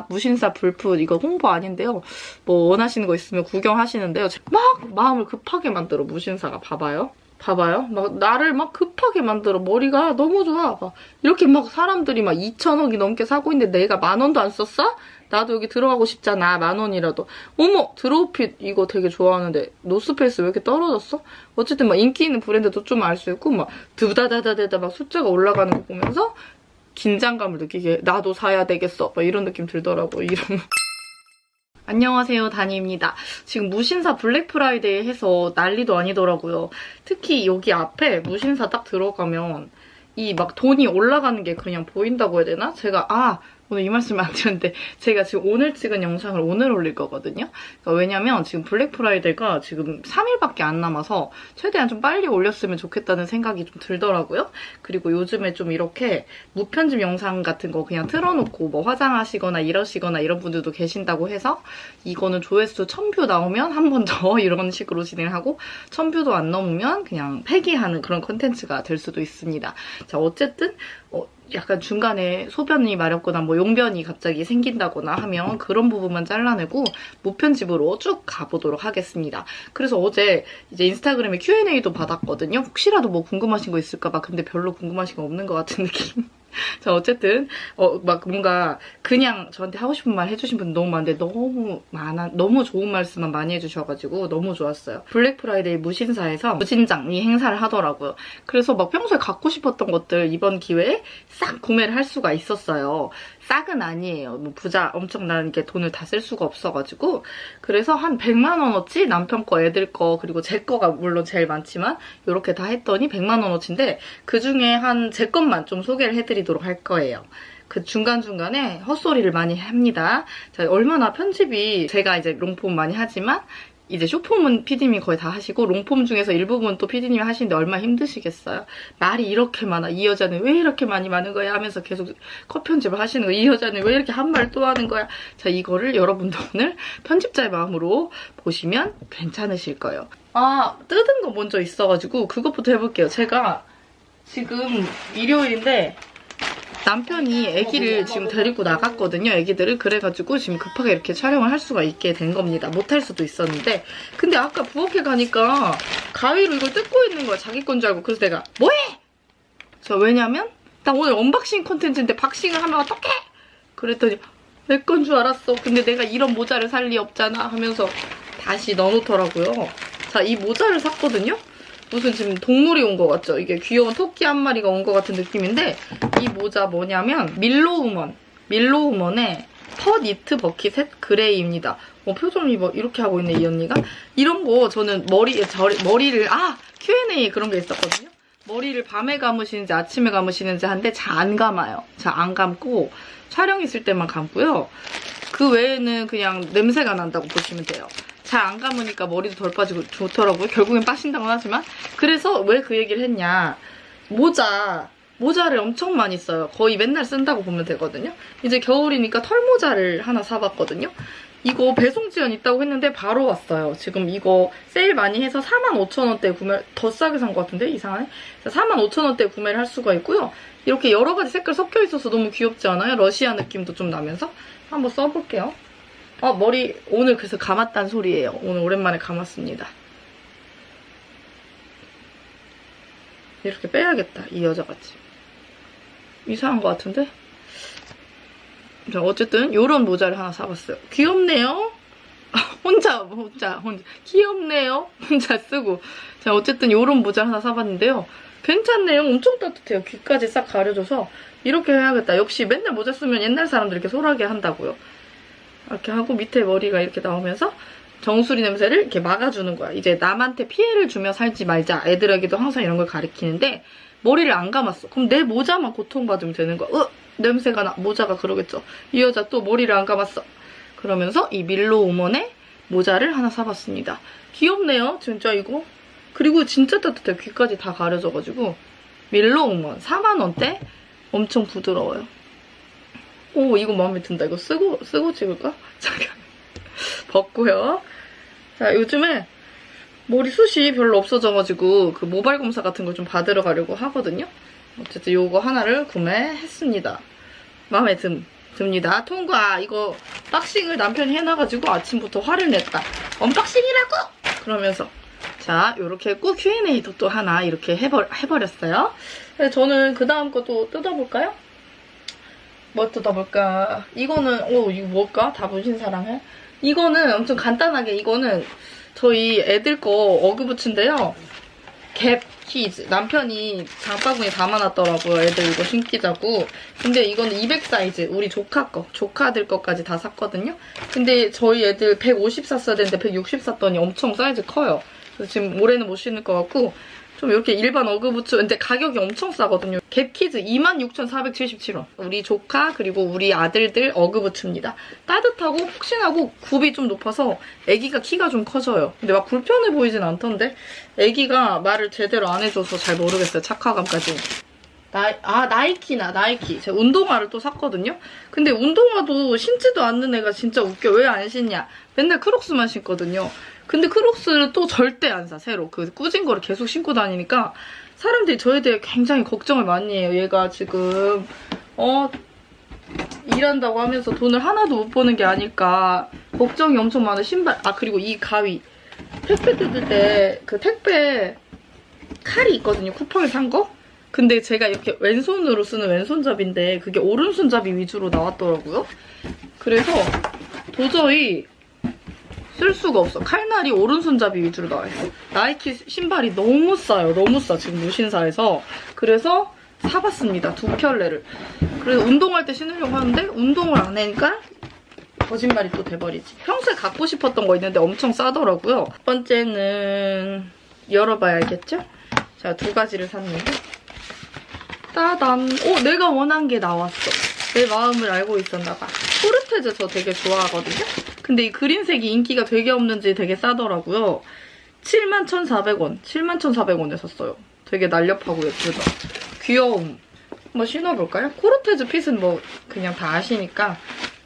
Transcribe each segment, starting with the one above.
무신사 불풋 이거 홍보 아닌데요. 뭐 원하시는 거 있으면 구경하시는데요. 막 마음을 급하게 만들어, 무신사가. 봐봐요. 막 나를 막 급하게 만들어. 머리가 너무 좋아. 막 이렇게 막 사람들이 막 2,000억이 넘게 사고 있는데 내가 10,000원도 안 썼어? 나도 여기 들어가고 싶잖아. 10,000원이라도. 어머, 드로우핏 이거 되게 좋아하는데 노스페이스 왜 이렇게 떨어졌어? 어쨌든 막 인기 있는 브랜드도 좀 알 수 있고, 막 드다다다다다 막 숫자가 올라가는 거 보면서 긴장감을 느끼게, 나도 사야 되겠어. 막 이런 느낌 들더라고. 이런. 안녕하세요, 다니입니다. 지금 무신사 블랙 프라이데이 해서 난리도 아니더라고요. 특히 여기 앞에 무신사 딱 들어가면 이 막 돈이 올라가는 게 그냥 보인다고 해야 되나? 제가 오늘 이 말씀을 안 드렸는데 제가 지금 오늘 찍은 영상을 오늘 올릴 거거든요. 그러니까 왜냐면 지금 블랙 프라이데이가 지금 3일밖에 안 남아서 최대한 좀 빨리 올렸으면 좋겠다는 생각이 좀 들더라고요. 그리고 요즘에 좀 이렇게 무편집 영상 같은 거 그냥 틀어놓고 뭐 화장하시거나 이러시거나 이런 분들도 계신다고 해서 이거는 조회수 1000뷰 나오면 한 번 더 이런 식으로 진행하고 1000뷰도 안 넘으면 그냥 폐기하는 그런 콘텐츠가 될 수도 있습니다. 자, 어쨌든 약간 중간에 소변이 마렵거나 뭐 용변이 갑자기 생긴다거나 하면 그런 부분만 잘라내고 무편집으로 쭉 가보도록 하겠습니다. 그래서 어제 이제 인스타그램에 Q&A도 받았거든요. 혹시라도 뭐 궁금하신 거 있을까봐. 근데 별로 궁금하신 거 없는 것 같은 느낌. 자, 어쨌든 막 뭔가 그냥 저한테 하고 싶은 말 해주신 분 너무 많은데 너무 좋은 말씀만 많이 해주셔가지고 너무 좋았어요. 블랙 프라이데이 무신사에서 무신장 이 행사를 하더라고요. 그래서 막 평소에 갖고 싶었던 것들 이번 기회에 싹 구매를 할 수가 있었어요. 싹은 아니에요. 뭐 부자 엄청난 게 돈을 다 쓸 수가 없어가지고. 그래서 한 100만 원어치 남편 거, 애들 거, 그리고 제 거가 물론 제일 많지만 이렇게 다 했더니 100만 원어치인데 그중에 한 제 것만 좀 소개를 해드리도록 할 거예요. 그 중간중간에 헛소리를 많이 합니다. 자, 얼마나 편집이 제가 이제 롱폼 많이 하지만 이제 쇼폼은 PD님이 거의 다 하시고 롱폼 중에서 일부분 또 PD님이 하시는데 얼마나 힘드시겠어요. 말이 이렇게 많아. 이 여자는 왜 이렇게 많이 많은 거야 하면서 계속 컷 편집을 하시는 거야. 이 여자는 왜 이렇게 한 말 또 하는 거야. 자, 이거를 여러분도 오늘 편집자의 마음으로 보시면 괜찮으실 거예요. 뜯은 거 먼저 있어가지고 그것부터 해볼게요. 제가 지금 일요일인데 남편이 아기를 지금 데리고 나갔거든요. 아기들을. 그래가지고 지금 급하게 이렇게 촬영을 할 수가 있게 된 겁니다. 못할 수도 있었는데. 근데 아까 부엌에 가니까 가위로 이걸 뜯고 있는 거야. 자기 건 줄 알고. 그래서 내가 뭐해? 왜냐면 나 오늘 언박싱 콘텐츠인데 박싱을 하면 어떡해? 그랬더니 내 건 줄 알았어. 근데 내가 이런 모자를 살 리 없잖아 하면서 다시 넣어놓더라고요. 자, 이 모자를 샀거든요. 무슨 지금 동물이 온 것 같죠? 이게 귀여운 토끼 한 마리가 온 것 같은 느낌인데 이 모자 뭐냐면 밀로우먼의 퍼 니트 버킷셋 그레이입니다. 표정이 뭐 이렇게 하고 있네, 이 언니가. 이런 거 저는 머리를 Q&A에 그런 게 있었거든요. 머리를 밤에 감으시는지 아침에 감으시는지 하는데 잘 안 감아요. 잘 안 감고 촬영 있을 때만 감고요. 그 외에는 그냥 냄새가 난다고 보시면 돼요. 잘 안 감으니까 머리도 덜 빠지고 좋더라고요. 결국엔 빠진다고는 하지만. 그래서 왜 그 얘기를 했냐. 모자를 엄청 많이 써요. 거의 맨날 쓴다고 보면 되거든요. 이제 겨울이니까 털모자를 하나 사봤거든요. 이거 배송 지연 있다고 했는데 바로 왔어요. 지금 이거 세일 많이 해서 45,000원대에 더 싸게 산 것 같은데? 이상하네. 45,000원대에 구매를 할 수가 있고요. 이렇게 여러 가지 색깔 섞여 있어서 너무 귀엽지 않아요? 러시아 느낌도 좀 나면서. 한번 써볼게요. 머리 오늘 그래서 감았단 소리예요. 오늘 오랜만에 감았습니다. 이렇게 빼야겠다. 이 여자같이. 이상한 것 같은데? 자, 어쨌든 이런 모자를 하나 사봤어요. 귀엽네요? 혼자 귀엽네요? 혼자 쓰고. 자, 어쨌든 이런 모자 하나 사봤는데요. 괜찮네요. 엄청 따뜻해요. 귀까지 싹 가려줘서 이렇게 해야겠다. 역시 맨날 모자 쓰면 옛날 사람들 이렇게 소라게 한다고요. 이렇게 하고 밑에 머리가 이렇게 나오면서 정수리 냄새를 이렇게 막아주는 거야. 이제 남한테 피해를 주며 살지 말자. 애들에게도 항상 이런 걸 가르치는데 머리를 안 감았어. 그럼 내 모자만 고통받으면 되는 거야. 냄새가 나. 모자가 그러겠죠. 이 여자 또 머리를 안 감았어. 그러면서 이 밀로우먼의 모자를 하나 사봤습니다. 귀엽네요. 진짜 이거. 그리고 진짜 따뜻해요. 귀까지 다 가려져가지고. 밀로우먼 4만원대? 엄청 부드러워요. 오, 이거 마음에 든다. 이거 쓰고 찍을까? 잠깐. 벗고요. 자, 요즘에 머리숱이 별로 없어져가지고 그 모발 검사 같은 걸 좀 받으러 가려고 하거든요. 어쨌든 요거 하나를 구매했습니다. 마음에 든. 듭니다. 통과. 이거 박싱을 남편이 해놔가지고 아침부터 화를 냈다. 언박싱이라고! 그러면서 자, 요렇게 했고 Q&A도 또 하나 이렇게 해버렸어요. 저는 그 다음 것도 뜯어볼까요? 뭐 뜯어볼까? 이거는 이거 뭘까? 다 문신사랑해? 이거는 엄청 간단하게 이거는 저희 애들 거 어그부츠인데요. 갭 키즈. 남편이 장바구니에 담아놨더라고요. 애들 이거 신기자고. 근데 이거는 200 사이즈. 우리 조카 거. 조카들 거까지 다 샀거든요. 근데 저희 애들 150 샀어야 되는데 160 샀더니 엄청 사이즈 커요. 그래서 지금 올해는 못 신을 것 같고 좀 이렇게 일반 어그부츠. 근데 가격이 엄청 싸거든요. 갭 키즈 26,477원. 우리 조카 그리고 우리 아들들 어그부츠입니다. 따뜻하고 푹신하고 굽이 좀 높아서 애기가 키가 좀 커져요. 근데 막 불편해 보이진 않던데 애기가 말을 제대로 안 해줘서 잘 모르겠어요. 착화감까지. 나이키. 제가 운동화를 또 샀거든요. 근데 운동화도 신지도 않는 애가 진짜 웃겨. 왜 안 신냐. 맨날 크록스만 신거든요. 근데 크록스를 또 절대 안 사, 새로. 그 꾸진 거를 계속 신고 다니니까 사람들이 저에 대해 굉장히 걱정을 많이 해요. 얘가 지금 일한다고 하면서 돈을 하나도 못 버는 게 아닐까 걱정이 엄청 많아요. 신발. 그리고 이 가위. 택배 뜯을 때 그 택배 칼이 있거든요. 쿠팡에 산 거. 근데 제가 이렇게 왼손으로 쓰는 왼손잡이인데 그게 오른손잡이 위주로 나왔더라고요. 그래서 도저히 쓸 수가 없어. 칼날이 오른손잡이 위주로 나와있어. 나이키 신발이 너무 싸요. 너무 싸. 지금 무신사에서. 그래서 사봤습니다. 2켤레를. 그래서 운동할 때 신으려고 하는데 운동을 안 하니까 거짓말이 또 돼버리지. 평소에 갖고 싶었던 거 있는데 엄청 싸더라고요. 첫 번째는 열어봐야 알겠죠? 자, 2가지를 샀는데 따단. 내가 원한 게 나왔어. 내 마음을 알고 있었나 봐. 코르테즈 저 되게 좋아하거든요. 근데 이 그린색이 인기가 되게 없는지 되게 싸더라고요. 71,400원. 71,400원에 샀어요. 되게 날렵하고 예쁘죠? 귀여움. 한번 신어볼까요? 코르테즈 핏은 뭐 그냥 다 아시니까.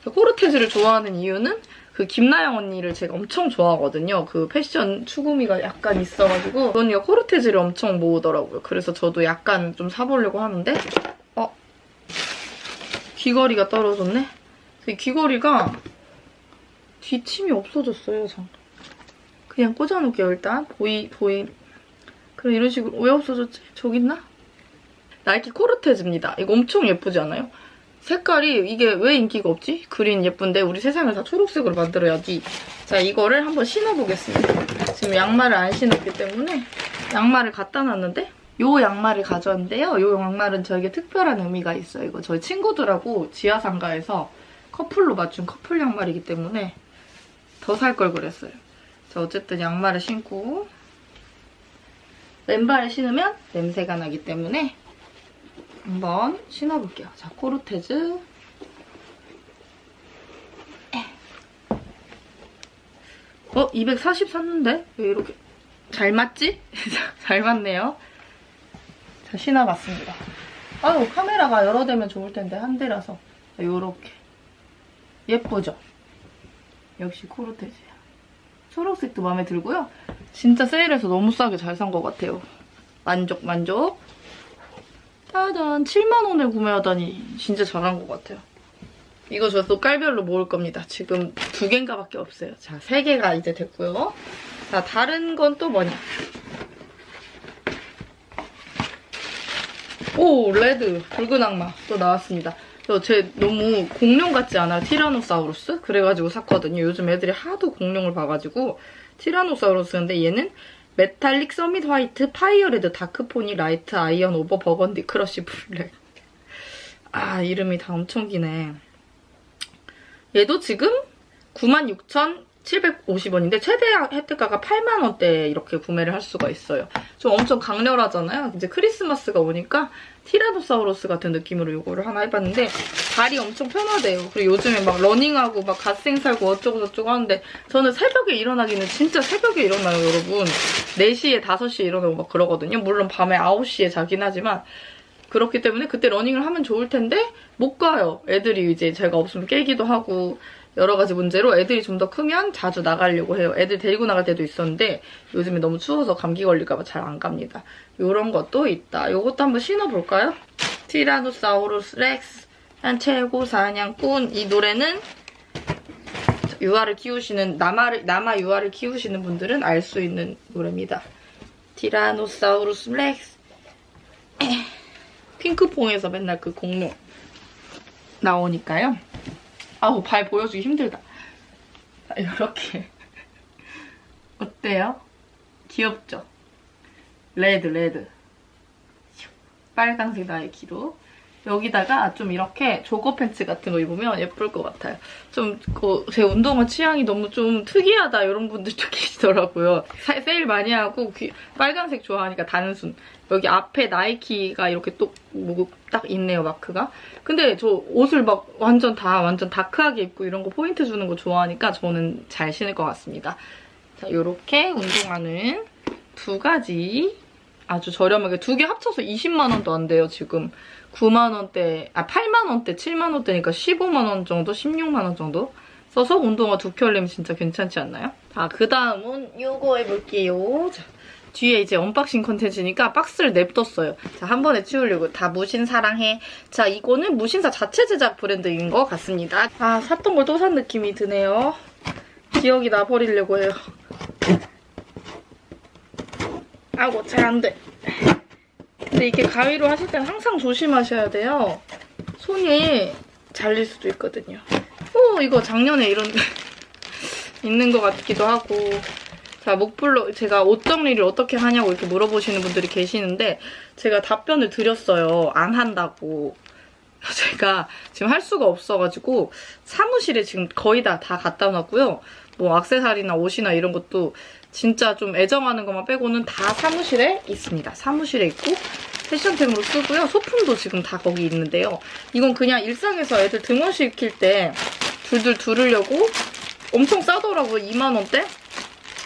코르테즈를 좋아하는 이유는 그 김나영 언니를 제가 엄청 좋아하거든요. 그 패션 추구미가 약간 있어가지고 그 언니가 코르테즈를 엄청 모으더라고요. 그래서 저도 약간 좀 사보려고 하는데 귀걸이가 떨어졌네? 이 귀걸이가 뒷침이 없어졌어요. 그냥 꽂아놓을게요. 일단 보이. 그럼 이런 식으로. 왜 없어졌지? 저기 있나? 나이키 코르테즈입니다. 이거 엄청 예쁘지 않아요? 색깔이 이게 왜 인기가 없지? 그린 예쁜데 우리 세상을 다 초록색으로 만들어야지. 자, 이거를 한번 신어보겠습니다. 지금 양말을 안 신었기 때문에 양말을 갖다 놨는데 요 양말을 가져왔는데요. 요 양말은 저에게 특별한 의미가 있어요. 이거 저희 친구들하고 지하상가에서 커플로 맞춘 커플 양말이기 때문에 더 살 걸 그랬어요. 자, 어쨌든 양말을 신고 맨발을 신으면 냄새가 나기 때문에 한번 신어볼게요. 자, 코르테즈. 240 샀는데? 왜 이렇게 잘 맞지? 잘 맞네요. 자, 신어봤습니다. 아유, 카메라가 여러 대면 좋을 텐데 한 대라서. 자, 요렇게. 예쁘죠? 역시 코르테즈야. 초록색도 마음에 들고요. 진짜 세일해서 너무 싸게 잘 산 것 같아요. 만족. 짜잔. 7만원에 구매하다니 진짜 잘한 것 같아요. 이거 저 또 깔별로 모을 겁니다. 지금 2개인가 밖에 없어요. 자, 3개가 이제 됐고요. 자, 다른 건 또 뭐냐. 오, 레드. 붉은 악마 또 나왔습니다. 쟤 너무 공룡 같지 않아요? 티라노사우루스? 그래가지고 샀거든요. 요즘 애들이 하도 공룡을 봐가지고 티라노사우루스인데 얘는 메탈릭 서밋 화이트 파이어레드 다크포니 라이트 아이언 오버 버건디 크러쉬 블랙. 이름이 다 엄청 기네. 얘도 지금 96,750원인데 최대 혜택가가 8만원대에 이렇게 구매를 할 수가 있어요. 좀 엄청 강렬하잖아요. 이제 크리스마스가 오니까 티라노사우루스 같은 느낌으로 이거를 하나 해봤는데 발이 엄청 편하대요. 그리고 요즘에 막 러닝하고 막 갓생 살고 어쩌고저쩌고 하는데 저는 새벽에 일어나기는 진짜 새벽에 일어나요, 여러분. 4시에 5시에 일어나고 막 그러거든요. 물론 밤에 9시에 자긴 하지만 그렇기 때문에 그때 러닝을 하면 좋을 텐데 못 가요. 애들이 이제 제가 없으면 깨기도 하고 여러 가지 문제로 애들이 좀 더 크면 자주 나가려고 해요. 애들 데리고 나갈 때도 있었는데 요즘에 너무 추워서 감기 걸릴까 봐 잘 안 갑니다. 이런 것도 있다. 이것도 한번 신어볼까요? 티라노사우루스 렉스 난 최고 사냥꾼. 이 노래는 유아를 키우시는 남아 유아를 키우시는 분들은 알 수 있는 노래입니다. 티라노사우루스 렉스. 핑크퐁에서 맨날 그 공룡 나오니까요. 아우, 발 보여주기 힘들다. 자, 이렇게. 어때요? 귀엽죠? 레드. 빨간색 나이키로. 여기다가 좀 이렇게 조거 팬츠 같은 거 입으면 예쁠 것 같아요. 좀 제 운동화 취향이 너무 좀 특이하다 이런 분들도 계시더라고요. 세일 많이 하고 빨간색 좋아하니까 단순. 여기 앞에 나이키가 이렇게 딱 있네요, 마크가. 근데 저 옷을 막 완전 다크하게 입고 이런 거 포인트 주는 거 좋아하니까 저는 잘 신을 것 같습니다. 자, 요렇게 운동화는 2가지 아주 저렴하게 2개 합쳐서 20만 원도 안 돼요, 지금. 9만 원대, 8만 원대, 7만 원대니까 15만 원 정도, 16만 원 정도 써서 운동화 2켤레면 진짜 괜찮지 않나요? 자, 그 다음은 요거 해볼게요. 자, 뒤에 이제 언박싱 컨텐츠니까 박스를 냅뒀어요. 자, 한 번에 치우려고. 다 무신 사랑해. 자, 이거는 무신사 자체 제작 브랜드인 것 같습니다. 아, 샀던 걸 또 산 느낌이 드네요. 기억이 나버리려고 해요. 아이고, 잘 안 돼. 근데 이게 가위로 하실 때는 항상 조심하셔야 돼요. 손이 잘릴 수도 있거든요. 이거 작년에 이런 있는 것 같기도 하고. 자, 목블럭 제가 옷 정리를 어떻게 하냐고 이렇게 물어보시는 분들이 계시는데 제가 답변을 드렸어요. 안 한다고. 제가 지금 할 수가 없어가지고 사무실에 지금 거의 다 갖다 놨고요. 뭐 액세서리나 옷이나 이런 것도 진짜 좀 애정하는 것만 빼고는 다 사무실에 있습니다. 사무실에 있고 패션템으로 쓰고요. 소품도 지금 다 거기 있는데요. 이건 그냥 일상에서 애들 등원시킬 때 둘둘 두르려고 엄청 싸더라고요. 2만 원대?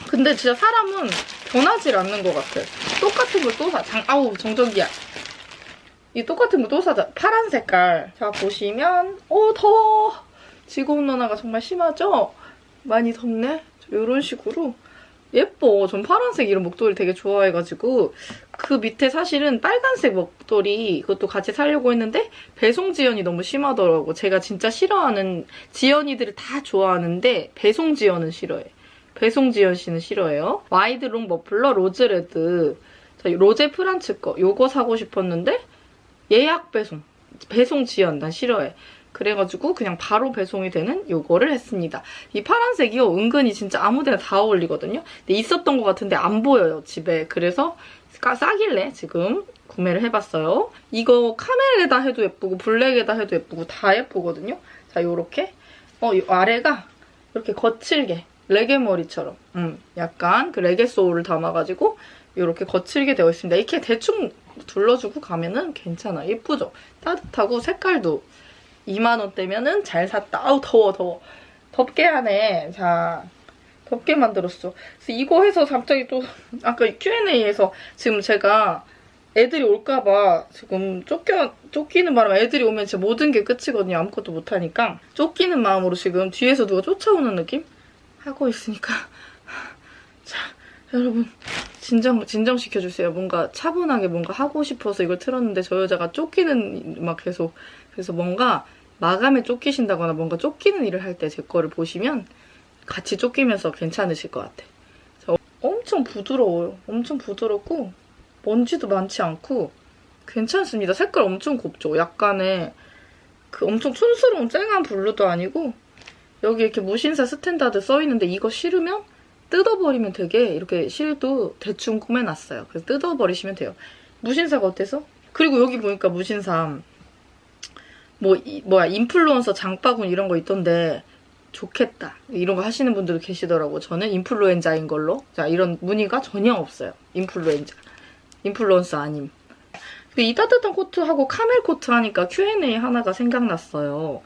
근데 진짜 사람은 변하질 않는 것 같아요. 똑같은 걸 또 사. 아우, 정적이야. 이 똑같은 거 또 사자. 파란 색깔. 자, 보시면 더워. 지구온난화가 정말 심하죠? 많이 덥네? 이런 식으로 예뻐. 전 파란색 이런 목도리 되게 좋아해가지고 그 밑에 사실은 빨간색 목도리 그것도 같이 사려고 했는데 배송 지연이 너무 심하더라고. 제가 진짜 싫어하는 지연이들을 다 좋아하는데 배송 지연은 싫어해. 배송 지연 씨는 싫어해요. 와이드롱 머플러 로즈레드. 자, 로제 프란츠 거. 요거 사고 싶었는데 예약 배송 지연 난 싫어해. 그래가지고 그냥 바로 배송이 되는 요거를 했습니다. 이 파란색이요, 은근히 진짜 아무데나 다 어울리거든요. 근데 있었던 것 같은데 안 보여요, 집에. 그래서 싸길래 지금 구매를 해봤어요. 이거 카멜에다 해도 예쁘고 블랙에다 해도 예쁘고 다 예쁘거든요. 자, 요렇게 이 아래가 이렇게 거칠게 레게 머리처럼 약간 그 레게 소울을 담아가지고 이렇게 거칠게 되어 있습니다. 이렇게 대충 둘러주고 가면은 괜찮아. 예쁘죠? 따뜻하고 색깔도 2만 원대면은 잘 샀다. 아우, 더워. 덥게 하네. 자, 덥게 만들었어. 그래서 이거 해서 갑자기 또 아까 Q&A에서 지금 제가 애들이 올까봐 지금 쫓기는 바람에 애들이 오면 진짜 모든 게 끝이거든요. 아무것도 못하니까. 쫓기는 마음으로 지금 뒤에서 누가 쫓아오는 느낌? 하고 있으니까. 자, 여러분. 진정시켜주세요. 뭔가 차분하게 뭔가 하고 싶어서 이걸 틀었는데 저 여자가 쫓기는 막 계속. 그래서 뭔가 마감에 쫓기신다거나 뭔가 쫓기는 일을 할 때 제 거를 보시면 같이 쫓기면서 괜찮으실 것 같아. 엄청 부드러워요. 엄청 부드럽고 먼지도 많지 않고 괜찮습니다. 색깔 엄청 곱죠. 약간의 그 엄청 촌스러운 쨍한 블루도 아니고 여기 이렇게 무신사 스탠다드 써있는데 이거 싫으면 뜯어버리면 되게 이렇게 실도 대충 꾸며놨어요. 그래서 뜯어버리시면 돼요. 무신사가 어때서? 그리고 여기 보니까 무신사 인플루언서 장바구니 이런 거 있던데 좋겠다. 이런 거 하시는 분들도 계시더라고. 저는 인플루엔자인 걸로. 자, 이런 무늬가 전혀 없어요. 인플루언서 아님. 이 따뜻한 코트하고 카멜 코트 하니까 Q&A 하나가 생각났어요.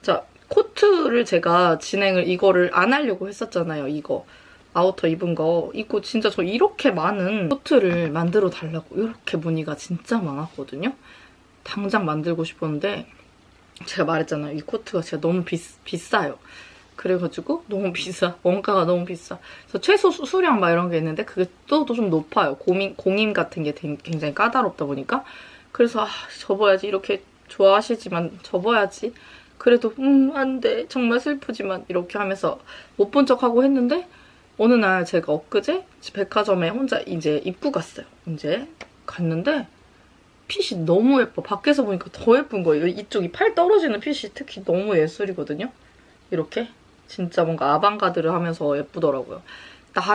자, 코트를 제가 이거를 안 하려고 했었잖아요. 이거. 아우터 입은 거. 이거 진짜 저 이렇게 많은 코트를 만들어 달라고. 이렇게 무늬가 진짜 많았거든요. 당장 만들고 싶었는데 제가 말했잖아요. 이 코트가 진짜 너무 비싸요. 그래가지고 너무 비싸. 원가가 너무 비싸. 그래서 최소 수량 막 이런 게 있는데 그게 또 좀 높아요. 공임 같은 게 굉장히 까다롭다 보니까. 그래서 접어야지. 이렇게 좋아하시지만 접어야지. 그래도 안 돼. 정말 슬프지만 이렇게 하면서 못 본 척하고 했는데 어느 날 제가 엊그제 백화점에 혼자 이제 입고 갔어요. 이제 갔는데 핏이 너무 예뻐. 밖에서 보니까 더 예쁜 거예요. 이쪽이 팔 떨어지는 핏이 특히 너무 예술이거든요. 이렇게 진짜 뭔가 아방가드를 하면서 예쁘더라고요.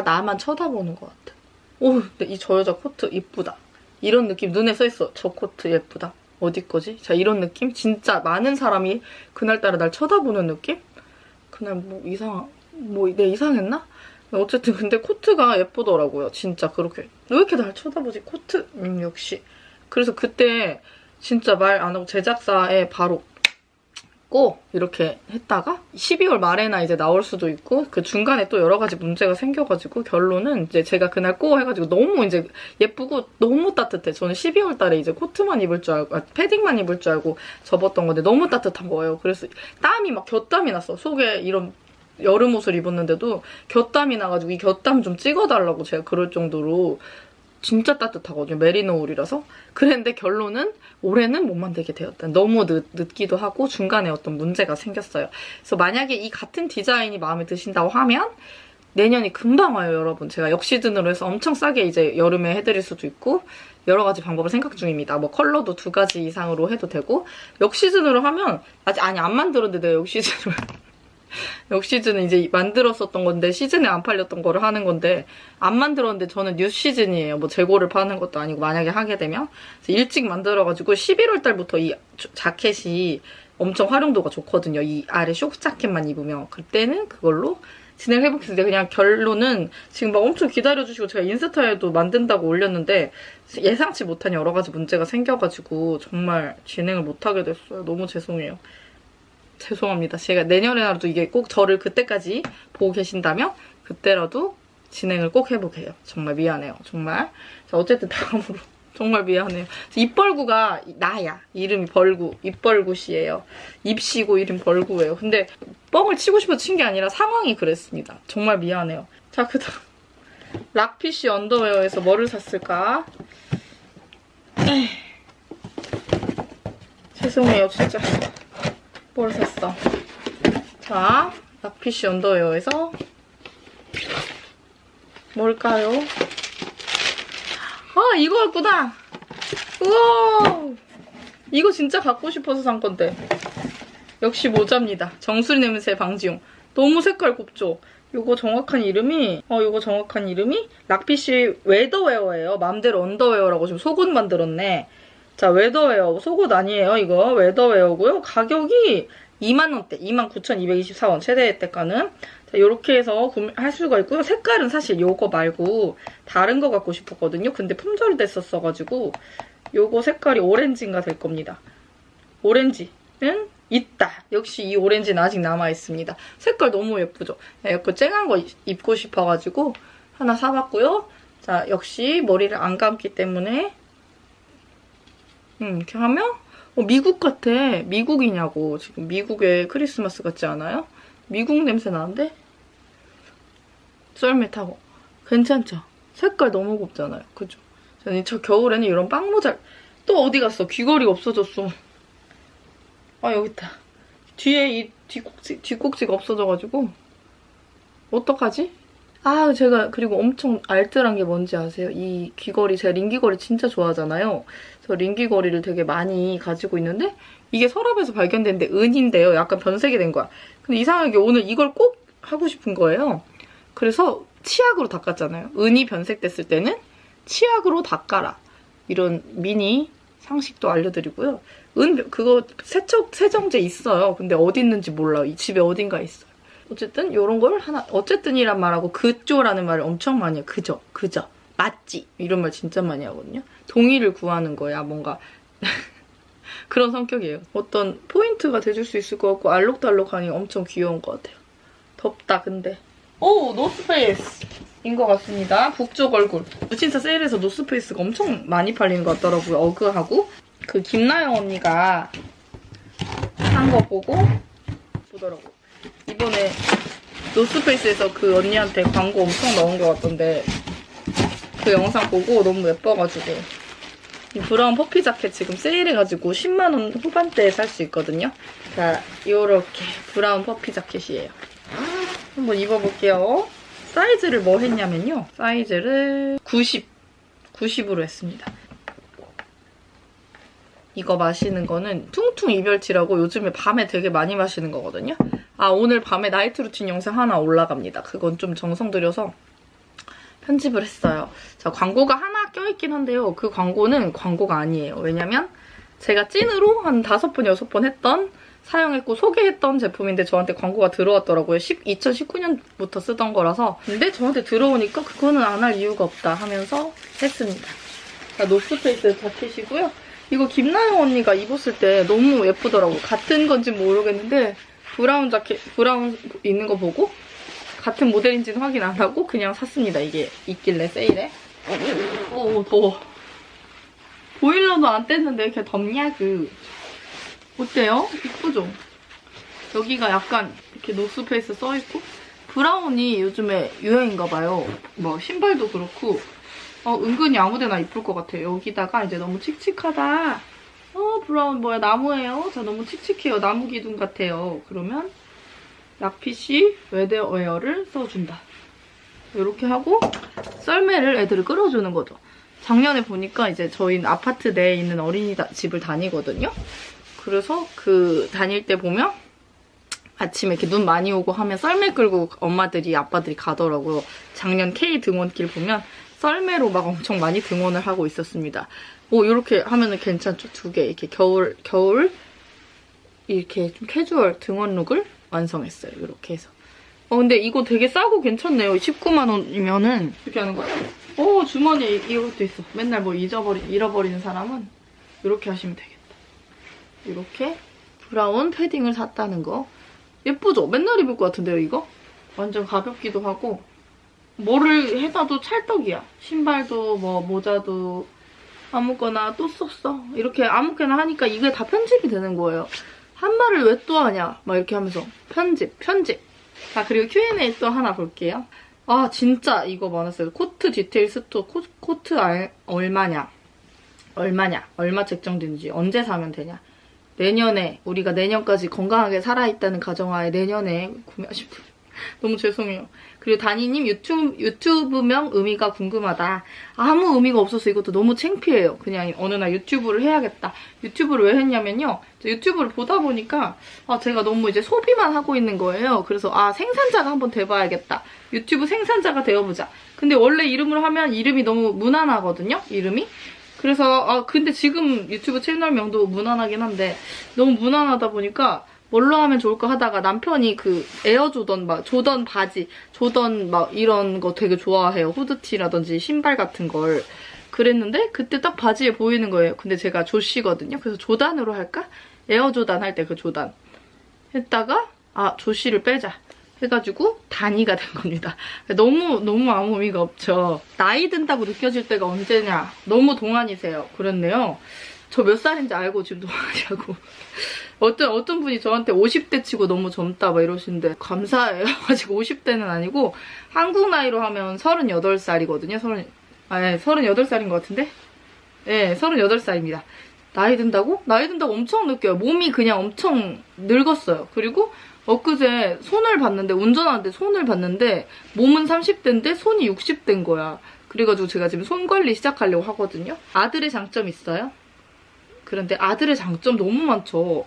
나만 쳐다보는 것 같아. 오, 근데 저 여자 코트 이쁘다. 이런 느낌 눈에 써있어. 저 코트 예쁘다. 어디 거지? 자, 이런 느낌? 진짜 많은 사람이 그날따라 날 쳐다보는 느낌? 그날 내 이상했나? 어쨌든 근데 코트가 예쁘더라고요. 진짜 그렇게. 왜 이렇게 날 쳐다보지? 코트? 역시. 그래서 그때 진짜 말 안 하고 제작사에 바로 꼭 이렇게 했다가 12월 말에나 이제 나올 수도 있고 그 중간에 또 여러 가지 문제가 생겨가지고 결론은 이제 제가 그날 꼭 해가지고 너무 이제 예쁘고 너무 따뜻해. 저는 12월 달에 이제 코트만 입을 줄 알고 패딩만 입을 줄 알고 접었던 건데 너무 따뜻한 거예요. 그래서 땀이 막 곁땀이 났어. 속에 이런 여름 옷을 입었는데도 곁땀이 나가지고 이 곁땀 좀 찍어달라고 제가 그럴 정도로 진짜 따뜻하거든요. 메리노 울이라서. 그랬는데 결론은 올해는 못 만들게 되었다. 너무 늦기도 하고 중간에 어떤 문제가 생겼어요. 그래서 만약에 이 같은 디자인이 마음에 드신다고 하면 내년이 금방 와요, 여러분. 제가 역시즌으로 해서 엄청 싸게 이제 여름에 해드릴 수도 있고 여러 가지 방법을 생각 중입니다. 뭐 컬러도 2가지 이상으로 해도 되고 역시즌으로 하면 안 만들었는데 내가 역시즌을 역시즌은 이제 만들었었던 건데 시즌에 안 팔렸던 거를 하는 건데 안 만들었는데 저는 뉴 시즌이에요. 뭐 재고를 파는 것도 아니고 만약에 하게 되면 일찍 만들어가지고 11월 달부터 이 자켓이 엄청 활용도가 좋거든요. 이 아래 쇼 자켓만 입으면 그때는 그걸로 진행해보겠습니다. 그냥 결론은 지금 막 엄청 기다려주시고 제가 인스타에도 만든다고 올렸는데 예상치 못한 여러 가지 문제가 생겨가지고 정말 진행을 못하게 됐어요. 너무 죄송해요. 죄송합니다. 제가 내년에라도 이게 꼭 저를 그때까지 보고 계신다면 그때라도 진행을 꼭 해보게요. 정말 미안해요. 정말. 자, 어쨌든 다음으로 정말 미안해요. 입벌구가 나야. 이름이 벌구. 입벌구씨예요. 입씨고 이름 벌구예요. 근데 뻥을 치고 싶어서 친 게 아니라 상황이 그랬습니다. 정말 미안해요. 자, 그 다음 락피쉬 언더웨어에서 뭐를 샀을까? 죄송해요. 진짜. 뭘 샀어? 자, 락피쉬 언더웨어에서 뭘까요? 아, 이거였구나! 우와! 이거 진짜 갖고 싶어서 산 건데. 역시 모자입니다. 정수리 냄새 방지용. 너무 색깔 곱죠? 요거 정확한 이름이 락피쉬 웨더웨어예요. 맘대로 언더웨어라고 지금 속옷 만들었네. 자, 웨더웨어. 속옷 아니에요, 이거. 웨더웨어고요. 가격이 2만원대. 29,224원. 최대 대가는. 자, 요렇게 해서 구매할 수가 있고요. 색깔은 사실 요거 말고 다른 거 갖고 싶었거든요. 근데 품절이 됐었어가지고 요거 색깔이 오렌지인가 될 겁니다. 오렌지는 있다. 역시 이 오렌지는 아직 남아있습니다. 색깔 너무 예쁘죠? 네, 그 쨍한 거 입고 싶어가지고 하나 사봤고요. 자, 역시 머리를 안 감기 때문에 이렇게 하면 미국 같아. 미국이냐고. 지금 미국의 크리스마스 같지 않아요? 미국 냄새 나는데? 썰매타고. 괜찮죠? 색깔 너무 곱잖아요. 그죠? 저는 저 겨울에는 이런 빵모자 또 어디 갔어? 귀걸이가 없어졌어. 아, 여기 있다. 뒤에 이 뒷꼭지가 없어져가지고 어떡하지? 아, 제가 그리고 엄청 알뜰한 게 뭔지 아세요? 이 귀걸이, 제가 링귀걸이 진짜 좋아하잖아요. 저 링귀걸이를 되게 많이 가지고 있는데 이게 서랍에서 발견됐는데 은인데요. 약간 변색이 된 거야. 근데 이상하게 오늘 이걸 꼭 하고 싶은 거예요. 그래서 치약으로 닦았잖아요. 은이 변색됐을 때는 치약으로 닦아라. 이런 미니 상식도 알려드리고요. 그거 세정제 있어요. 근데 어디 있는지 몰라요. 이 집에 어딘가 있어요. 어쨌든 이런 걸 하나, 어쨌든이란 말하고 그죠라는 말을 엄청 많이 해요. 그죠, 맞지 이런 말 진짜 많이 하거든요. 동의를 구하는 거야. 뭔가 그런 성격이에요. 어떤 포인트가 돼줄 수 있을 것 같고 알록달록하니 엄청 귀여운 것 같아요. 덥다 근데. 오, 노스페이스인 것 같습니다. 북쪽 얼굴. 무신사 세일에서 노스페이스가 엄청 많이 팔리는 것 같더라고요. 어그하고. 그 김나영 언니가 산 거 보고 보더라고요. 이번에 노스페이스에서 그 언니한테 광고 엄청 나온 것 같던데 그 영상 보고 너무 예뻐가지고 이 브라운 퍼피 자켓 지금 세일해가지고 10만원 후반대에 살 수 있거든요. 자, 요렇게 브라운 퍼피 자켓이에요. 한번 입어볼게요. 사이즈를 뭐 했냐면요. 사이즈를 90으로 했습니다. 이거 마시는 거는 퉁퉁 이별티라고 요즘에 밤에 되게 많이 마시는 거거든요. 아, 오늘 밤에 나이트 루틴 영상 하나 올라갑니다. 그건 좀 정성 들여서 편집을 했어요. 자, 광고가 하나 껴있긴 한데요. 그 광고는 광고가 아니에요. 왜냐면 제가 찐으로 한 5번, 6번 했던 사용했고 소개했던 제품인데 저한테 광고가 들어왔더라고요. 2019년부터 쓰던 거라서. 근데 저한테 들어오니까 그거는 안 할 이유가 없다 하면서 했습니다. 자, 노스페이스 자켓이고요. 이거 김나영 언니가 입었을 때 너무 예쁘더라고. 같은 건지 모르겠는데 브라운 자켓, 브라운 있는 거 보고 같은 모델인지는 확인 안 하고 그냥 샀습니다. 이게 있길래 세일에. 오, 더워. 보일러도 안 뗐는데 왜 이렇게 덥냐고. 어때요? 이쁘죠? 여기가 약간 이렇게 노스페이스 써있고 브라운이 요즘에 유행인가 봐요. 뭐 신발도 그렇고 은근히 아무데나 이쁠 것 같아요. 여기다가 이제 너무 칙칙하다. 브라운 뭐야, 나무예요? 자, 너무 칙칙해요. 나무 기둥 같아요. 그러면 락핏이 웨더웨어를 써준다. 이렇게 하고 썰매를 애들을 끌어주는 거죠. 작년에 보니까 이제 저희 아파트 내에 있는 어린이집을 다니거든요. 그래서 그 다닐 때 보면 아침에 이렇게 눈 많이 오고 하면 썰매 끌고 엄마들이 아빠들이 가더라고요. 작년 K 등원길 보면 썰매로 막 엄청 많이 등원을 하고 있었습니다. 오, 이렇게 하면은 괜찮죠? 2개. 이렇게 겨울 이렇게 좀 캐주얼 등원 룩을 완성했어요. 이렇게 해서. 근데 이거 되게 싸고 괜찮네요. 19만 원이면은 이렇게 하는 거예요. 주머니에 이것도 있어. 맨날 뭐 잃어버리는 사람은 이렇게 하시면 되겠다. 이렇게 브라운 패딩을 샀다는 거. 예쁘죠? 맨날 입을 것 같은데요, 이거? 완전 가볍기도 하고 뭐를 해놔도 찰떡이야. 신발도 뭐 모자도 아무거나 또 썼어. 이렇게 아무거나 하니까 이게 다 편집이 되는 거예요. 한 말을 왜 또 하냐 막 이렇게 하면서 편집. 자, 그리고 Q&A 또 하나 볼게요. 아, 진짜 이거 많았어요. 코트 디테일 스토어 코트 얼마냐, 얼마 책정되는지, 언제 사면 되냐, 내년에 우리가 내년까지 건강하게 살아있다는 가정하에 내년에 구매하실 분 너무 죄송해요. 그리고 다니님 유튜브명 의미가 궁금하다. 아무 의미가 없어서 이것도 너무 창피해요. 그냥 어느 날 유튜브를 해야겠다. 유튜브를 왜 했냐면요. 유튜브를 보다 보니까 제가 너무 이제 소비만 하고 있는 거예요. 그래서 생산자가 한번 돼봐야겠다. 유튜브 생산자가 되어보자. 근데 원래 이름으로 하면 이름이 너무 무난하거든요. 이름이. 그래서 근데 지금 유튜브 채널명도 무난하긴 한데 너무 무난하다 보니까 뭘로 하면 좋을까 하다가 남편이 그 에어조던 조던 바지, 조던 이런 거 되게 좋아해요. 후드티라든지 신발 같은 걸. 그랬는데 그때 딱 바지에 보이는 거예요. 근데 제가 조씨거든요. 그래서 조단으로 할까? 에어조단 할 때 그 조단. 했다가 조씨를 빼자. 해가지고 단위가 된 겁니다. 너무 아무 의미가 없죠. 나이 든다고 느껴질 때가 언제냐. 너무 동안이세요. 그랬네요. 저 몇 살인지 알고 지금 동안이라고. 어떤 분이 저한테 50대 치고 너무 젊다 막 이러시는데 감사해요. 아직 50대는 아니고 한국 나이로 하면 38살이거든요. 38살인 것 같은데? 네, 38살입니다. 나이 든다고? 나이 든다고 엄청 느껴요. 몸이 그냥 엄청 늙었어요. 그리고 엊그제 손을 봤는데, 운전하는데 손을 봤는데 몸은 30대인데 손이 60대인 거야. 그래가지고 제가 지금 손 관리 시작하려고 하거든요. 아들의 장점 있어요? 그런데 아들의 장점 너무 많죠.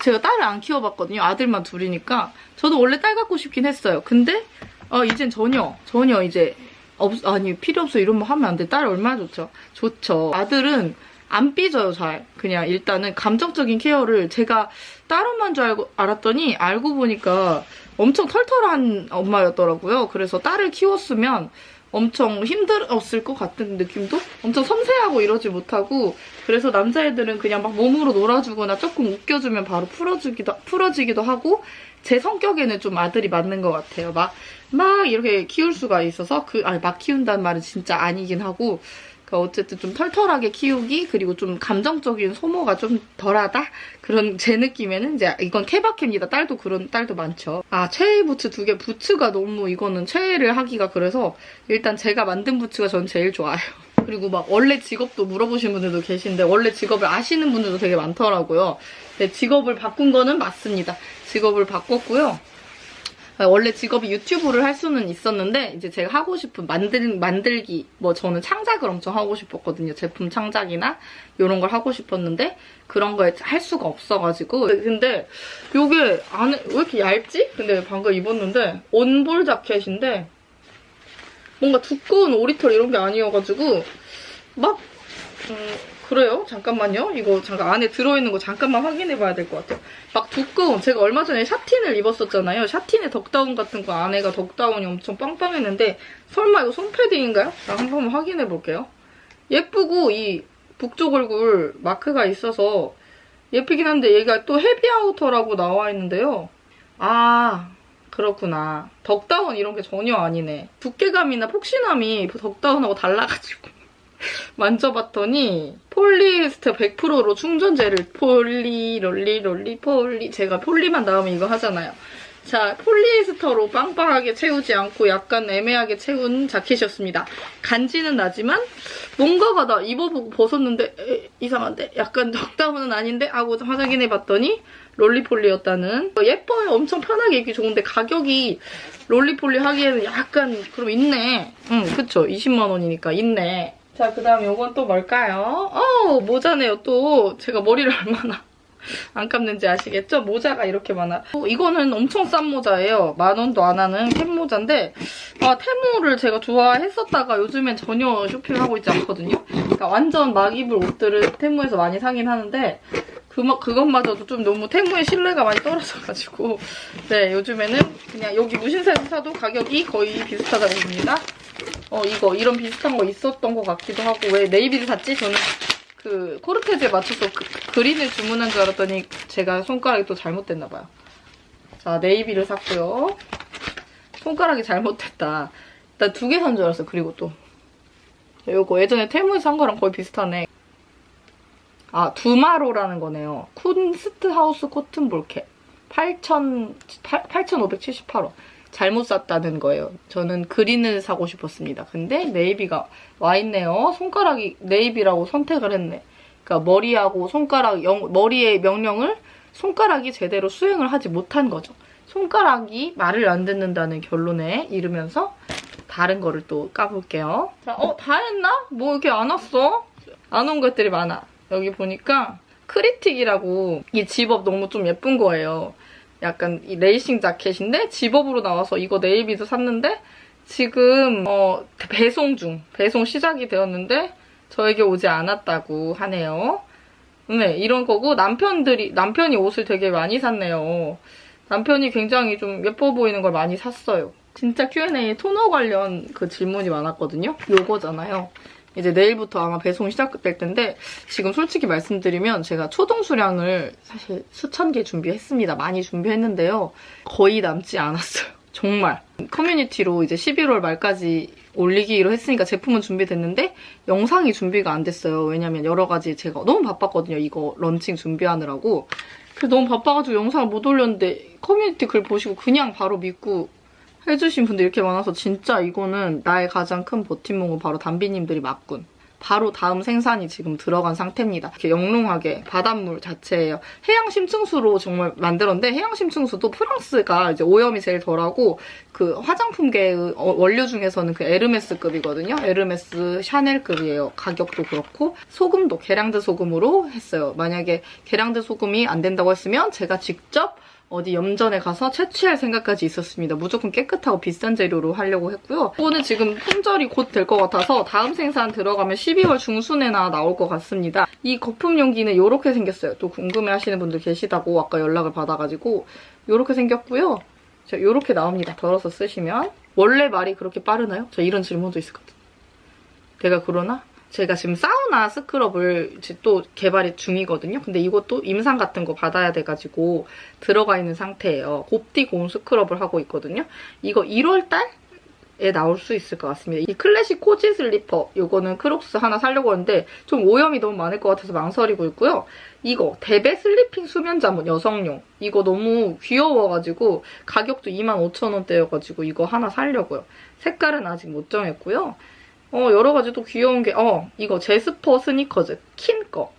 제가 딸을 안 키워봤거든요. 아들만 둘이니까. 저도 원래 딸 갖고 싶긴 했어요. 근데 이젠 전혀 이제 필요 없어 이런 말 하면 안 돼. 딸 얼마나 좋죠. 아들은 안 삐져요, 잘. 그냥 일단은 감정적인 케어를 제가 딸 엄마인 줄 알았더니 알고 보니까 엄청 털털한 엄마였더라고요. 그래서 딸을 키웠으면 엄청 힘들었을 것 같은 느낌도? 엄청 섬세하고 이러지 못하고, 그래서 남자애들은 그냥 막 몸으로 놀아주거나 조금 웃겨주면 바로 풀어지기도 하고, 제 성격에는 좀 아들이 맞는 것 같아요. 막 이렇게 키울 수가 있어서, 막 키운다는 말은 진짜 아니긴 하고, 어쨌든 좀 털털하게 키우기, 그리고 좀 감정적인 소모가 좀 덜하다? 그런 제 느낌에는 이제 이건 케바케입니다. 딸도 그런 딸도 많죠. 최애 부츠 2개. 부츠가 너무 이거는 최애를 하기가 그래서 일단 제가 만든 부츠가 전 제일 좋아요. 그리고 막 원래 직업도 물어보시는 분들도 계신데 원래 직업을 아시는 분들도 되게 많더라고요. 네, 직업을 바꾼 거는 맞습니다. 직업을 바꿨고요. 원래 직업이 유튜브를 할 수는 있었는데 이제 제가 하고 싶은 만들기 뭐 저는 창작을 엄청 하고 싶었거든요. 제품 창작이나 이런 걸 하고 싶었는데 그런 걸 할 수가 없어가지고. 근데 이게 안에 왜 이렇게 얇지? 근데 방금 입었는데 온볼 자켓인데 뭔가 두꺼운 오리털 이런 게 아니어가지고 막 그래요? 잠깐만요. 이거 잠깐 안에 들어있는 거 잠깐만 확인해봐야 될 것 같아요. 막 두꺼운, 제가 얼마 전에 샤틴을 입었었잖아요. 샤틴의 덕다운 같은 거 안에가 덕다운이 엄청 빵빵했는데 설마 이거 손패딩인가요? 자, 한번 확인해볼게요. 예쁘고 이 북쪽 얼굴 마크가 있어서 예쁘긴 한데 얘가 또 헤비아우터라고 나와 있는데요. 아, 그렇구나. 덕다운 이런 게 전혀 아니네. 두께감이나 폭신함이 덕다운하고 달라가지고 만져봤더니 폴리에스터 100%로 충전재를 폴리 제가 폴리만 나오면 이거 하잖아요. 자, 폴리에스터로 빵빵하게 채우지 않고 약간 애매하게 채운 자켓이었습니다. 간지는 나지만 뭔가가 나 입어보고 벗었는데 이상한데? 약간 덕다운은 아닌데? 하고 확인해봤더니 롤리폴리였다는. 예뻐요. 엄청 편하게 입기 좋은데 가격이 롤리폴리 하기에는 약간 그럼 있네. 그쵸. 20만 원이니까 있네. 자, 그 다음 요건 또 뭘까요? 모자네요. 또 제가 머리를 얼마나 안 감는지 아시겠죠? 모자가 이렇게 많아. 이거는 엄청 싼 모자예요. 10,000원도 안 하는 템모자인데 테무를 제가 좋아했었다가 요즘엔 전혀 쇼핑하고 있지 않거든요. 그러니까 완전 막 입을 옷들을 테무에서 많이 사긴 하는데 그것마저도 좀 너무 테무의 신뢰가 많이 떨어져가지고 네, 요즘에는 그냥 여기 무신사에서 사도 가격이 거의 비슷하다고 봅니다. 이런 비슷한 거 있었던 것 같기도 하고. 왜 네이비를 샀지? 저는 그 코르테즈에 맞춰서 그린을 주문한 줄 알았더니 제가 손가락이 또 잘못됐나봐요. 자, 네이비를 샀고요. 손가락이 잘못됐다. 나 2개 산 줄 알았어. 그리고 또 요거 예전에 테무에서 산 거랑 거의 비슷하네. 두마로라는 거네요. 쿤스트 하우스 코튼 볼캡 8,578원. 잘못 샀다는 거예요. 저는 그린을 사고 싶었습니다. 근데 네이비가 와있네요. 손가락이 네이비라고 선택을 했네. 그러니까 머리의 명령을 손가락이 제대로 수행을 하지 못한 거죠. 손가락이 말을 안 듣는다는 결론에 이르면서 다른 거를 또 까볼게요. 자, 다 했나? 뭐 이렇게 안 왔어? 안 온 것들이 많아. 여기 보니까 크리틱이라고 이 집업 너무 좀 예쁜 거예요. 약간 이 레이싱 자켓인데 집업으로 나와서 이거 네이비도 샀는데 지금 배송 시작이 되었는데 저에게 오지 않았다고 하네요. 네, 이런 거고 남편이 옷을 되게 많이 샀네요. 남편이 굉장히 좀 예뻐 보이는 걸 많이 샀어요. 진짜 Q&A 토너 관련 그 질문이 많았거든요. 요거잖아요. 이제 내일부터 아마 배송 시작될 텐데 지금 솔직히 말씀드리면 제가 초동 수량을 사실 수천 개 준비했습니다. 많이 준비했는데요. 거의 남지 않았어요. 정말. 커뮤니티로 이제 11월 말까지 올리기로 했으니까 제품은 준비됐는데 영상이 준비가 안 됐어요. 왜냐면 여러 가지 제가 너무 바빴거든요. 이거 런칭 준비하느라고. 그래서 너무 바빠가지고 영상을 못 올렸는데 커뮤니티 글 보시고 그냥 바로 믿고 해주신 분들 이렇게 많아서 진짜 이거는 나의 가장 큰 버팀목은 바로 담비님들이 맞군. 바로 다음 생산이 지금 들어간 상태입니다. 이렇게 영롱하게 바닷물 자체예요. 해양 심층수로 정말 만들었는데 해양 심층수도 프랑스가 이제 오염이 제일 덜하고 그 화장품계의 원료 중에서는 그 에르메스급이거든요. 에르메스 샤넬급이에요. 가격도 그렇고 소금도 계량드 소금으로 했어요. 만약에 계량드 소금이 안 된다고 했으면 제가 직접 어디 염전에 가서 채취할 생각까지 있었습니다. 무조건 깨끗하고 비싼 재료로 하려고 했고요. 이거는 지금 품절이 곧 될 것 같아서 다음 생산 들어가면 12월 중순에나 나올 것 같습니다. 이 거품 용기는 이렇게 생겼어요. 또 궁금해하시는 분들 계시다고 아까 연락을 받아가지고 이렇게 생겼고요. 자, 이렇게 나옵니다. 덜어서 쓰시면. 원래 말이 그렇게 빠르나요? 저 이런 질문도 있었거든요. 내가 그러나? 제가 지금 사우나 스크럽을 또 개발 중이거든요. 근데 이것도 임상 같은 거 받아야 돼가지고 들어가 있는 상태예요. 곱디 고온 스크럽을 하고 있거든요. 이거 1월달에 나올 수 있을 것 같습니다. 이 클래식 코지 슬리퍼, 이거는 크록스 하나 사려고 하는데 좀 오염이 너무 많을 것 같아서 망설이고 있고요. 이거 데베 슬리핑 수면 잠옷 여성용. 이거 너무 귀여워가지고 가격도 25,000원대여가지고 이거 하나 사려고요. 색깔은 아직 못 정했고요. 여러 가지 또 귀여운 게 이거 제스퍼 스니커즈 킨 거.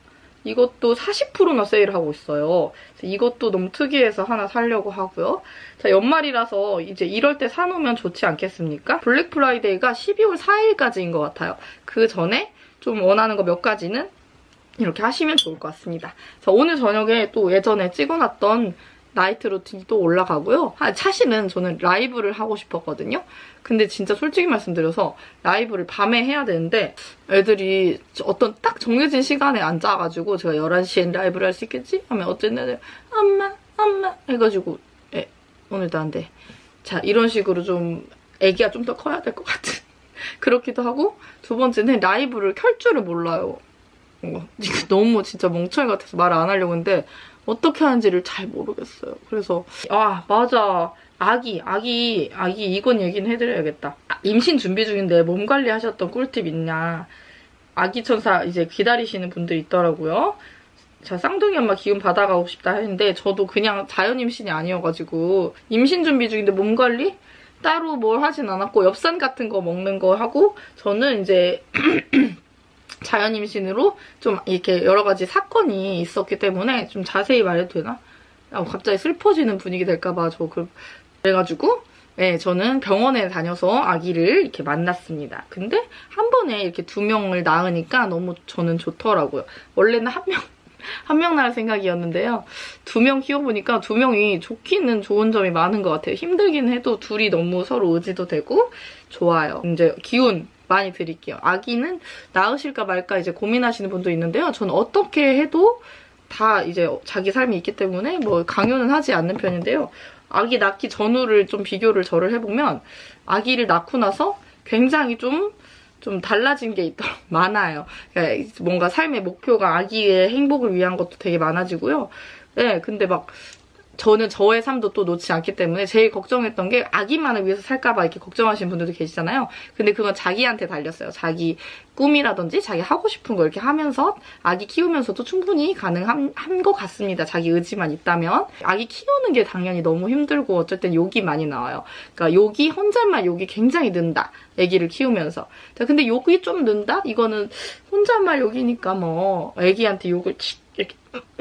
이것도 40%나 세일하고 있어요. 이것도 너무 특이해서 하나 사려고 하고요. 자, 연말이라서 이제 이럴 때 사놓으면 좋지 않겠습니까? 블랙 프라이데이가 12월 4일까지인 것 같아요. 그 전에 좀 원하는 거 몇 가지는 이렇게 하시면 좋을 것 같습니다. 자, 오늘 저녁에 또 예전에 찍어놨던 나이트 루틴이 또 올라가고요. 사실은 저는 라이브를 하고 싶었거든요. 근데 진짜 솔직히 말씀드려서 라이브를 밤에 해야 되는데 애들이 어떤 딱 정해진 시간에 안 짜가지고 제가 11시엔 라이브를 할 수 있겠지? 하면 어쨌든 애들 엄마 해가지고 오늘도 안 돼. 자, 이런 식으로 좀 애기가 좀 더 커야 될 것 같은 그렇기도 하고, 두 번째는 라이브를 켤 줄을 몰라요. 너무 진짜 멍청이 같아서 말을 안 하려고 했는데 어떻게 하는지를 잘 모르겠어요. 그래서 맞아. 아기 이건 얘기는 해드려야겠다. 임신 준비 중인데 몸 관리하셨던 꿀팁 있냐. 아기 천사 이제 기다리시는 분들 있더라고요. 자, 쌍둥이 엄마 기운 받아가고 싶다 했는데 저도 그냥 자연 임신이 아니어가지고 임신 준비 중인데 몸 관리? 따로 뭘 하진 않았고 엽산 같은 거 먹는 거 하고, 저는 이제 자연 임신으로 좀 이렇게 여러 가지 사건이 있었기 때문에 좀 자세히 말해도 되나? 갑자기 슬퍼지는 분위기 될까봐 그래가지고 저는 병원에 다녀서 아기를 이렇게 만났습니다. 근데 한 번에 이렇게 2명을 낳으니까 너무 저는 좋더라고요. 원래는 한 명 낳을 생각이었는데요. 2명 키워보니까 2명이 좋기는 좋은 점이 많은 것 같아요. 힘들긴 해도 둘이 너무 서로 의지도 되고 좋아요. 이제 기운 많이 드릴게요. 아기는 낳으실까 말까 이제 고민하시는 분도 있는데요. 저는 어떻게 해도 다 이제 자기 삶이 있기 때문에 뭐 강요는 하지 않는 편인데요. 아기 낳기 전후를 좀 비교를 저를 해보면 아기를 낳고 나서 굉장히 좀 달라진 게 많아요. 그러니까 뭔가 삶의 목표가 아기의 행복을 위한 것도 되게 많아지고요. 근데 막 저는 저의 삶도 또 놓지 않기 때문에 제일 걱정했던 게 아기만을 위해서 살까봐 이렇게 걱정하시는 분들도 계시잖아요. 근데 그건 자기한테 달렸어요. 자기 꿈이라든지 자기 하고 싶은 거 이렇게 하면서 아기 키우면서도 충분히 가능한 것 같습니다. 자기 의지만 있다면. 아기 키우는 게 당연히 너무 힘들고 어쨌든 욕이 많이 나와요. 그러니까 혼잣말 욕이 굉장히 는다. 아기를 키우면서. 자, 근데 욕이 좀 는다? 이거는 혼잣말 욕이니까 뭐 아기한테 욕을 이렇게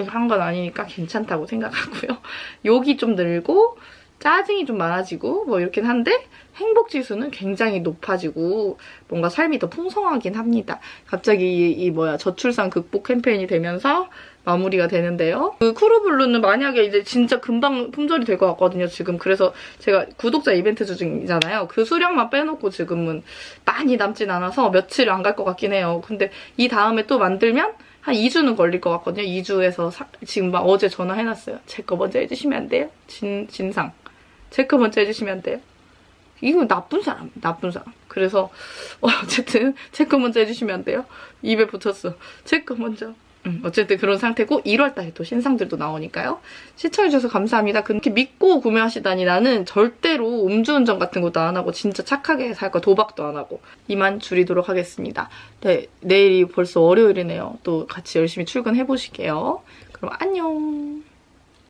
한 건 아니니까 괜찮다고 생각하고요. 욕이 좀 늘고 짜증이 좀 많아지고 뭐 이렇긴 한데 행복지수는 굉장히 높아지고 뭔가 삶이 더 풍성하긴 합니다. 갑자기 저출산 극복 캠페인이 되면서 마무리가 되는데요. 그 쿠루블루는 만약에 이제 진짜 금방 품절이 될 것 같거든요, 지금. 그래서 제가 구독자 이벤트 중이잖아요. 그 수량만 빼놓고 지금은 많이 남진 않아서 며칠 안 갈 것 같긴 해요. 근데 이 다음에 또 만들면 한 2주는 걸릴 것 같거든요. 2주에서 지금 막 어제 전화해놨어요. 제 거 먼저 해주시면 안 돼요? 진상. 제 거 먼저 해주시면 안 돼요? 이거 나쁜 사람. 그래서 어쨌든 제 거 먼저 해주시면 안 돼요? 입에 붙였어. 제 거 먼저. 어쨌든 그런 상태고 1월달에 또 신상들도 나오니까요. 시청해주셔서 감사합니다. 그렇게 믿고 구매하시다니 나는 절대로 음주운전 같은 것도 안 하고 진짜 착하게 살 거야. 도박도 안 하고. 이만 줄이도록 하겠습니다. 네, 내일이 벌써 월요일이네요. 또 같이 열심히 출근해보실게요. 그럼 안녕.